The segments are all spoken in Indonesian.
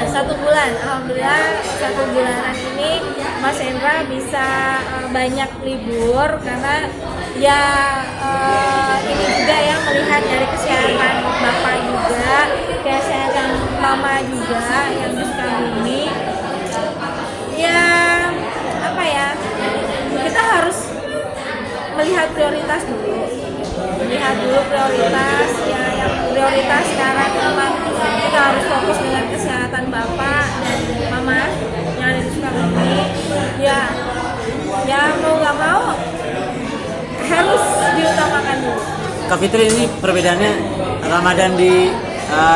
1 bulan, alhamdulillah 1 bulanan ini Mas Hendra bisa banyak libur karena ya ini juga ya melihat dari kesehatan bapak juga, kesehatan mama juga yang di Sukabumi. Ya apa ya, kita harus melihat prioritas dulu, prioritas ya, yang prioritas sekarang memang kita harus fokus dengan kesehatan bapak dan mama yang ada di Sukabumi. Ya mau nggak mau harus diutamakan dulu. Kak Fitri, ini perbedaannya Ramadan di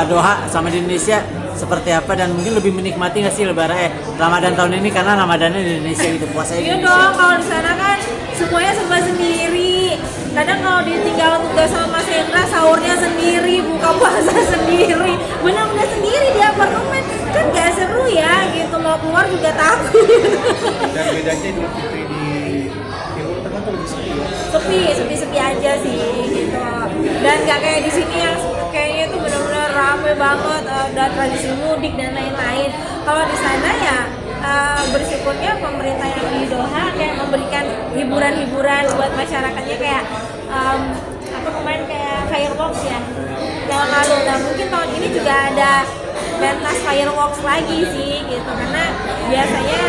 Doha sama di Indonesia seperti apa, dan mungkin lebih menikmati nggak sih Lebaran Ramadan tahun ini karena Ramadannya di Indonesia gitu, puasanya di Iya Indonesia? dong, kalau di sana kan semuanya serba sendiri. Kadang kalau ditinggal tugas sama Mas Hendra, sahurnya sendiri, buka puasa sendiri, benar-benar sendiri di apartemen, kan gak seru ya gitu, mau keluar juga takut. Dan bedanya Idul Fitri di Timur Tengah tuh lebih sepi ya? Sepi aja sih gitu. Dan gak kayak di sini yang kayaknya itu benar-benar ramai banget, ada tradisi mudik dan lain-lain. Kalau di sana ya bersyukurnya pemerintah yang di Doha kayak memberikan hiburan-hiburan buat masyarakatnya, kayak apa kemarin kayak fireworks ya tahun lalu. Nah mungkin tahun ini juga ada pentas fireworks lagi sih gitu, karena biasanya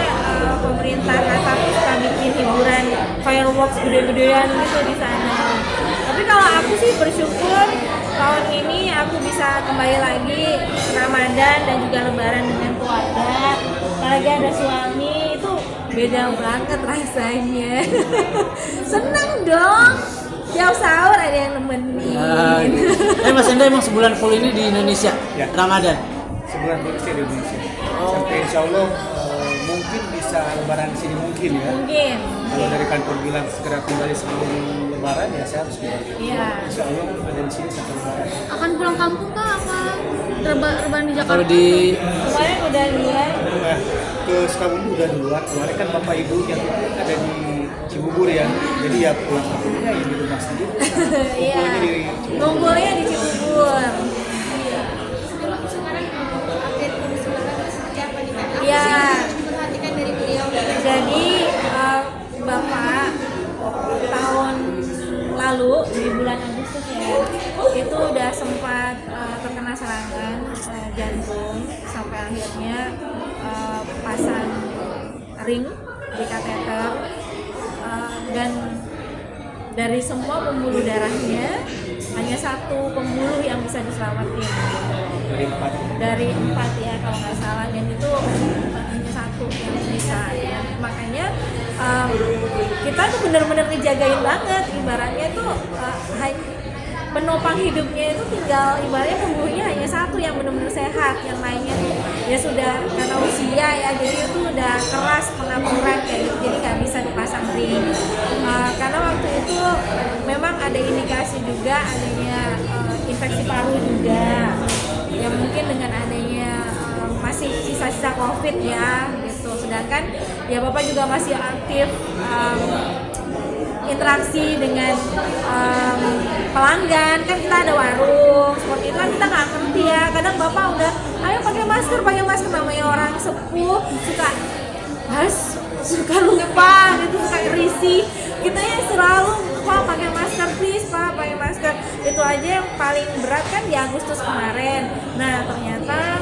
pemerintah Qatar tuh suka bikin hiburan fireworks gede-gedean gitu di sana. Tapi kalau aku sih bersyukur tahun ini aku bisa kembali lagi Ramadan dan juga Lebaran dengan keluarga, apalagi ada suami, itu beda banget rasanya. Seneng dong, tiap sahur ada yang nemenin. Mas Hendra emang sebulan full ini di Indonesia Ya. Ramadan? Sebulan full di Indonesia. Sampai insya Allah mungkin bisa Lebaran di sini mungkin ya. Mungkin. Kalau dari kantor bilang segera kembali sebelum Lebaran ya saya harus kembali. Iya. Insya Allah ada di sini sampai Lebaran. Akan pulang kampung kah apa rebahan di Jakarta? Kalau di Kemarin udah lihat. Nah, ke Sukabumi udah duluan. Kemarin kan bapak ibu yang ada di Cibubur ya. Jadi ya pulang kampungnya ya di rumah sendiri. Iya. Kumpulnya di Cibubur. Ngumpulnya di Cibubur. Sekarang update kondisi Lebaran seperti apa nih Kak? Apa Iya. sih yang harus diperhatikan dari beliau? Jadi Bapak tahun lalu di bulan Agustus ya, itu udah sempat terkena serangan jantung sampai akhirnya pasang ring di kateter, dan dari semua pembuluh darahnya hanya 1 pembuluh yang bisa diselamatin dari 4 ya kalau nggak salah, dan itu hanya 1 yang bisa ya. Makanya kita tuh benar-benar dijagain banget, ibaratnya tuh penopang hidupnya itu tinggal ibaratnya pembuluhnya hanya 1 yang benar-benar sehat, yang lainnya tuh ya sudah karena usia ya, jadi itu udah keras pengaturan kayak gitu, jadi nggak bisa dipasang ring. Karena waktu itu memang ada indikasi juga adanya infeksi paru juga, ya mungkin dengan adanya masih sisa-sisa COVID ya gitu. Sedangkan ya Bapak juga masih aktif interaksi dengan pelanggan, kan kita ada warung seperti itu kan, kita nggak ngerti ya, kadang Bapak udah ayo pakai masker, namanya orang sepuh suka lupa gitu, suka risih, kita ya selalu Pak pakai masker please Pak, pakai masker. Itu aja yang paling berat kan di Agustus kemarin. Nah ternyata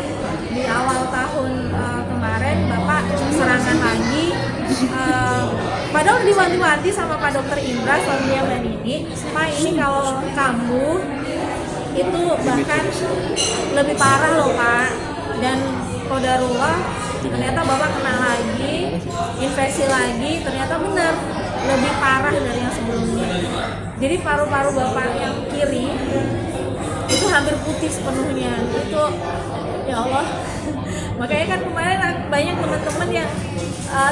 di awal tahun kemarin Bapak serangan lagi, padahal diwanti-wanti sama Pak Dokter Indra suaminya Mbak Nini, Pak ini kalau kamu itu bahkan lebih parah loh Pak, dan qadarullah ternyata Bapak kena lagi, infeksi lagi, ternyata benar lebih parah dari yang sebelumnya. Jadi paru-paru Bapak yang kiri itu hampir putih sepenuhnya. Itu ya Allah. Makanya kan kemarin banyak teman-teman yang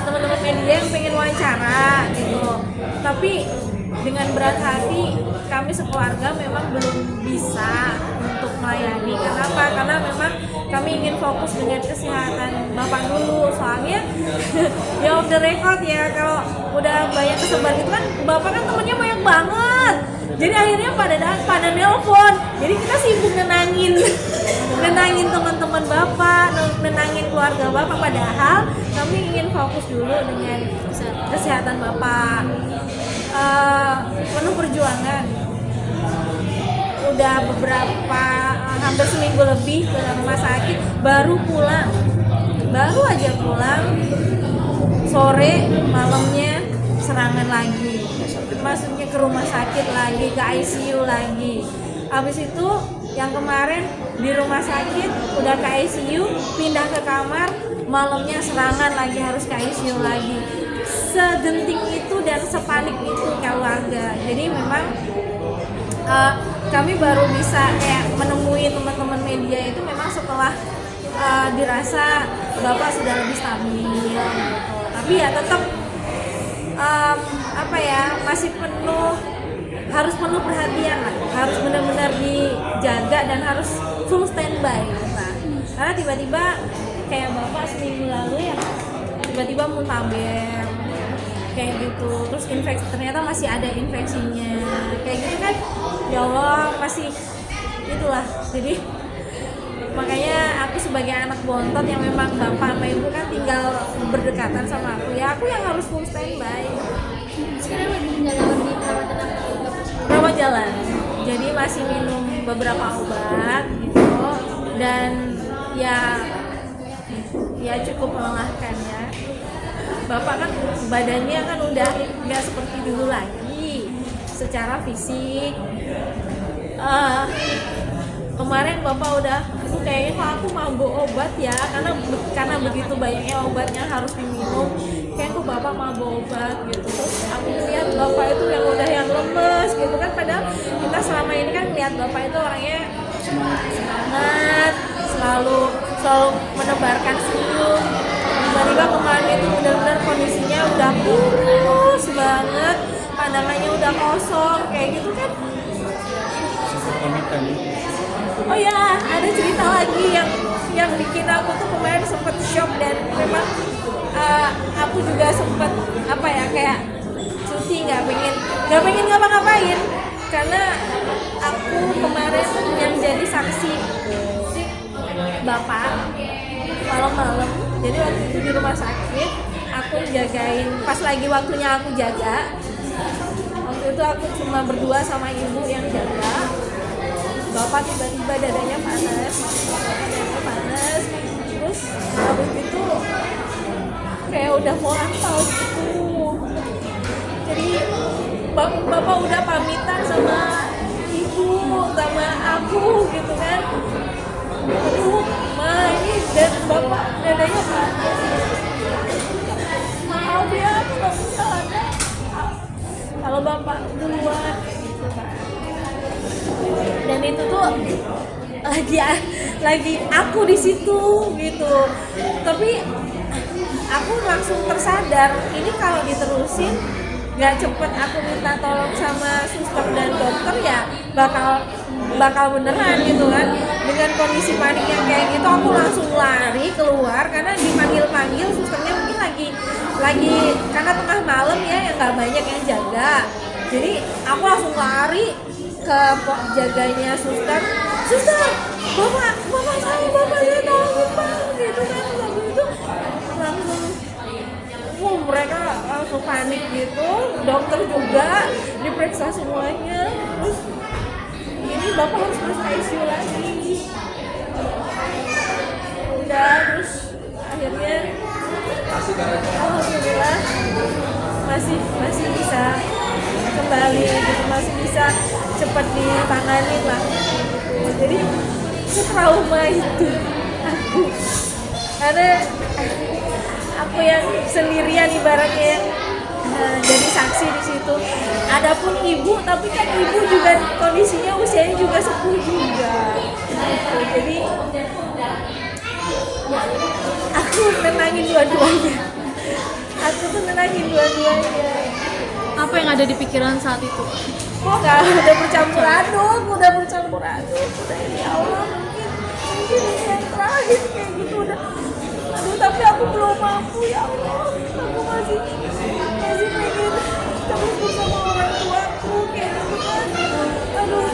teman-teman media yang pengen wawancara gitu. Tapi dengan berat hati kami sekeluarga memang belum bisa untuk melayani. Kenapa? Karena memang kami ingin fokus dengan kesehatan Bapak dulu. Soalnya ya off the record ya, kalau udah banyak kesebar gitu kan, Bapak kan temennya banyak banget. Jadi akhirnya pada nelpon. Jadi kita sibuk nenangin teman-teman Bapak, nenangin keluarga bapak, padahal kami ingin fokus dulu dengan kesehatan bapak. Penuh perjuangan, udah beberapa hampir seminggu lebih ke rumah sakit, baru aja pulang sore, malamnya serangan lagi, maksudnya ke rumah sakit lagi, ke ICU lagi. Habis itu yang kemarin di rumah sakit udah ke ICU, pindah ke kamar, malamnya serangan lagi, harus ke ICU lagi. Segenting itu dan sepanik itu keluarga. Jadi memang kami baru bisa kayak menemui teman-teman media itu memang setelah dirasa bapak sudah lebih stabil gitu. Tapi ya tetap masih harus penuh perhatian lah, harus benar-benar dijaga dan harus full standby nah. Karena tiba-tiba kayak bapak seminggu lalu ya tiba-tiba muntaber kayak gitu, terus infeksi, ternyata masih ada infeksinya kayak gitu kan, ya Allah masih itulah. Jadi makanya aku sebagai anak bontot yang memang bapak sama ibu kan tinggal berdekatan sama aku, ya aku yang harus full standby. Sekarang lagi menjalani perawatan Rawat jalan, jadi masih minum beberapa obat gitu, dan ya cukup melelahkan ya. Bapak kan badannya kan udah nggak seperti dulu lagi secara fisik. Kemarin bapak udah, kayaknya kok aku mabuk obat ya, karena begitu banyaknya obatnya harus diminum, kayak kok bapak mabuk obat gitu. Terus aku lihat bapak itu yang lemes gitu kan, padahal kita selama ini kan lihat bapak itu orangnya semangat, selalu menebarkan senyum. Tiba-tiba kemarin itu benar-benar kondisinya udah kurus banget, pandangannya udah kosong kayak gitu kan. Oh ya, ada cerita lagi yang bikin aku tuh kemarin sempet shock, dan memang aku juga sempet kayak cuti nggak pengen ngapa-ngapain, karena aku kemarin yang jadi saksi bapak malam-malam. Jadi waktu itu di rumah sakit aku jagain, pas lagi waktunya aku jaga, waktu itu aku cuma berdua sama ibu yang jaga. Bapak tiba-tiba dadanya panas, terus habis itu kayak udah mau rantau gitu. Jadi bapak udah pamitan sama ibu, sama aku gitu kan. Aduh, ma ini dan bapak dadanya panas. Maaf ya, aku nggak bisa ada. Kalau bapak duluan gitu kan. Dan itu tuh lagi aku di situ gitu, tapi aku langsung tersadar ini kalau diterusin nggak cepet aku minta tolong sama suster dan dokter ya bakal beneran gitu kan. Dengan kondisi panik yang kayak gitu aku langsung lari keluar, karena dipanggil susternya mungkin lagi karena tengah malam ya yang nggak banyak yang jaga. Jadi aku langsung lari ke jaganya suster, bapak saya tolongin bang gitu kan. Lalu itu langsung mereka langsung panik gitu, dokter juga diperiksa semuanya, terus ini bapak harus masuk ICU lagi. Udah, terus akhirnya alhamdulillah masih bisa kembali gitu, masih bisa cepat ditangani lah. Jadi trauma itu aku, karena aku yang sendirian ibaratnya yang jadi saksi di situ. Adapun ibu, tapi kan ibu juga kondisinya usianya juga sepuh juga. Jadi aku nenangin dua-duanya. Apa yang ada di pikiran saat itu? Kok nggak udah bercampur aduk, udah ya Allah, mungkin ini yang terakhir kayak gitu udah. Aduh, tapi aku belum mampu ya Allah, aku masih pengen terus bersama orang tuaku kayak gitu kan. Aduh,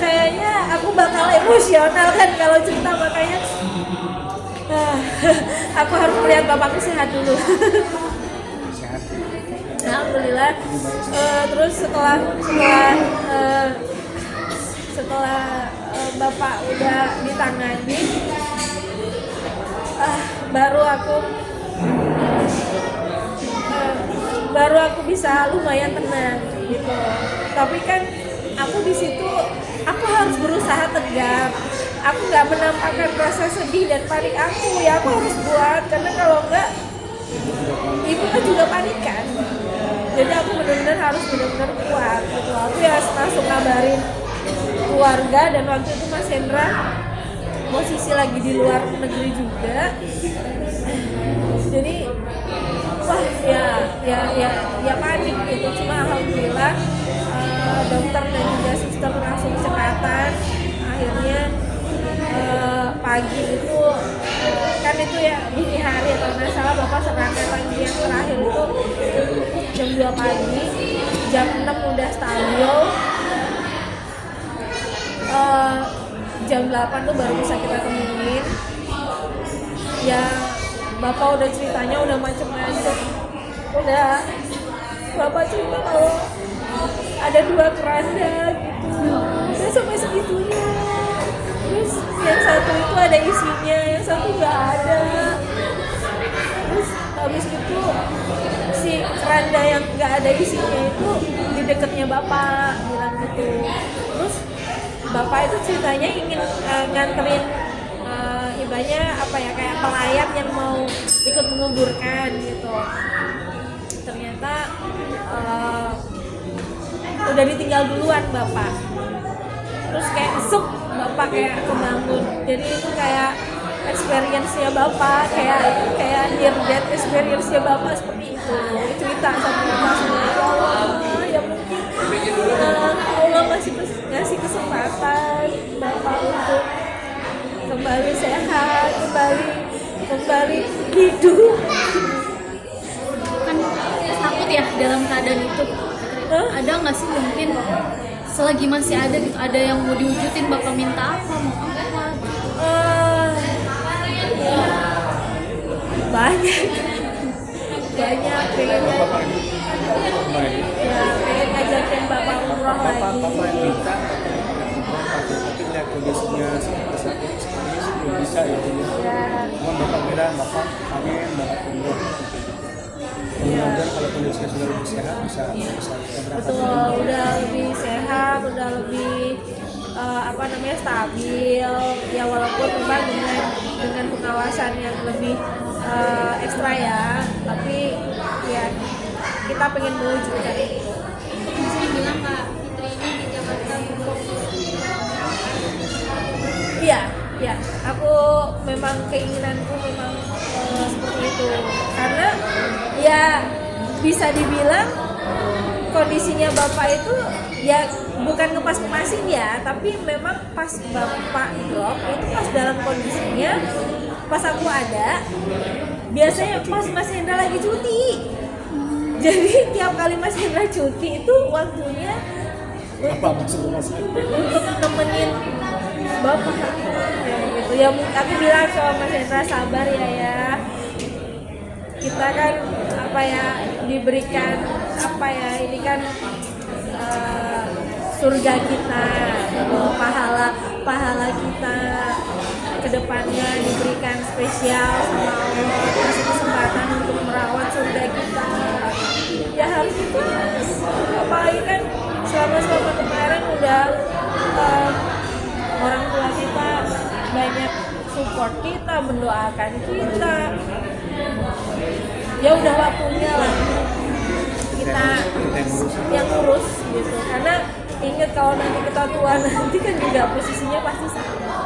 kayaknya aku bakal emosional kan kalau cerita, makanya aku harus melihat bapakku sehat dulu. Sehat. Alhamdulillah. Terus setelah bapak udah ditangani, baru aku bisa lumayan tenang gitu. Tapi kan aku di situ aku harus berusaha tegar. Aku nggak menampakkan rasa sedih dan panik aku, ya aku harus buat, karena kalau enggak ibu kan juga panik kan. Jadi aku benar-benar harus benar-benar kuat gitu. Aku ya langsung kabarin keluarga, dan waktu itu Mas Hendra posisi lagi di luar negeri juga. Jadi wah ya panik gitu. Cuma alhamdulillah dokter dan juga suster langsung cekatan. Akhirnya pagi itu kan itu ya dini hari kalau nggak salah bapak serangan lagi yang terakhir itu jam 2 pagi, jam 6 udah stabil, jam 8 tuh baru bisa kita temuin. Ya bapak udah ceritanya udah macem-macem, udah bapak cerita kalau ada 2 keranda gitu, saya sampai segitunya. Terus yang satu itu ada isinya, yang satu nggak ada. Terus habis itu si keranda yang nggak ada isinya itu di dekatnya bapak, bilang gitu. Terus bapak itu ceritanya ingin nganterin ibaratnya apa ya, kayak pelayat yang mau ikut menguburkan gitu. Ternyata udah ditinggal duluan bapak. Terus kayak sup, bapak kayak kebangun. Jadi itu kayak experience-nya bapak, kayak near death experience-nya bapak seperti itu. Cerita sama bapak semua, ya Allah, ya mungkin Allah masih ngasih kesempatan bapak untuk kembali sehat, kembali hidup. Kan takut ya dalam keadaan itu. Ada nggak sih mungkin selagi masih ada gitu, ada yang mau diwujudin, bapak minta apa, mau apa gitu? Banyak pengennya pengen ngajakin bapak umroh lagi. Bapak yang minta tapi lihat kondisinya seperti ini sih belum bisa ya. Cuma bapak bilang bapak pengen banget umroh. Mudah-mudahan kalau kondisinya sudah lebih sehat bisa kita berangkat. Betul, udah lebih sehat, udah lebih stabil. Ya walaupun memang dengan pengawasan yang lebih ekstra ya, tapi ya kita pengen mewujudkan itu. Bisa dibilang Kak Fitri ini di Jakarta Iya, aku memang keinginanku memang seperti itu, karena ya bisa dibilang kondisinya bapak itu ya bukan ngepas-ngepasin ya, tapi memang pas bapak drop itu pas dalam kondisinya pas aku ada, biasanya pas Mas Hendra lagi cuti. Jadi tiap kali Mas Hendra cuti itu waktunya untuk nemenin bapak ya, gitu ya. Aku bilang sama Mas Hendra, sabar ya, kita kan diberikan ini kan surga kita, pahala kita kedepannya diberikan spesial sama Allah, kasih kesempatan untuk merawat surga kita, ya harus ikhlas. Apalagi kan selama kemarin udah orang tua kita banyak support kita, mendoakan kita, ya udah waktunya lah kita yang urus gitu. Karena ingat kalau nanti kita tua nanti kan juga posisinya pasti sama.